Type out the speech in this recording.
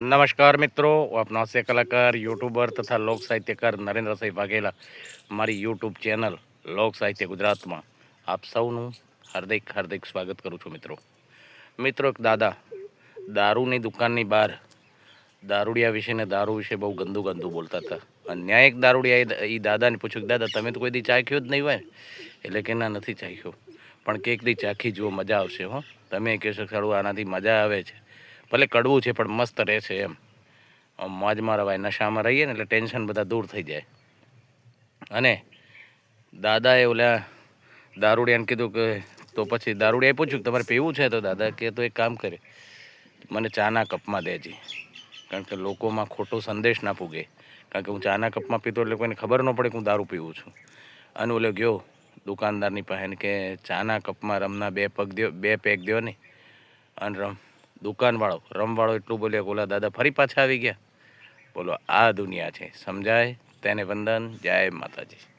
नमस्कार मित्रों, હું આપનો હાસ્ય કલાકાર યુટ્યુબર તથા લોક સાહિત્યકાર નરેન્દ્રસિંહ વાઘેલા મારી યુટ્યુબ ચેનલ લોક સાહિત્ય ગુજરાતમાં આપ સૌનું હાર્દિક સ્વાગત કરું છું. મિત્રો એક દારૂની દુકાનની બહાર દારૂડિયા વિશે ને દારૂ વિશે બહુ ગંદુ બોલતા હતા. અને ન્યાય એક દારૂડિયા એ દાદાને પૂછ્યું કે દાદા તમે તો કોઈ દી ચાખ્યો જ નહીં હોય, એટલે કે ના નથી ચાખ્યો, પણ કેક દી ચાખી જુઓ, મજા આવશે. હો, તમે કહેશો સારું આનાથી મજા આવે છે, ભલે કડવું છે પણ મસ્ત રહેશે. એમ મોજમાં રવાય, નશામાં રહીએ ને એટલે ટેન્શન બધા દૂર થઈ જાય. અને દાદાએ ઓલા દારૂડિયાને કીધું કે તો પછી દારૂડિયાએ પૂછ્યું કે તમારે પીવું છે? તો દાદા કે તો એક કામ કરે, મને ચાના કપમાં દેજે, કારણ કે લોકોમાં ખોટો સંદેશ ના પૂગે. કારણ કે હું ચાના કપમાં પીતો એટલે કોઈને ખબર ન પડે કે હું દારૂ પીવું છું. અને ઓલો ગયો દુકાનદારની પાસે કે ચાના કપમાં રમના બે પેક દો ને. અને દુકાનવાળો રમવાળો એટલું બોલ્યો કે ઓલા દાદા ફરી પાછા આવી ગયા. બોલો, આ દુનિયા છે. સમજાય તેને વંદન. જય માતાજી.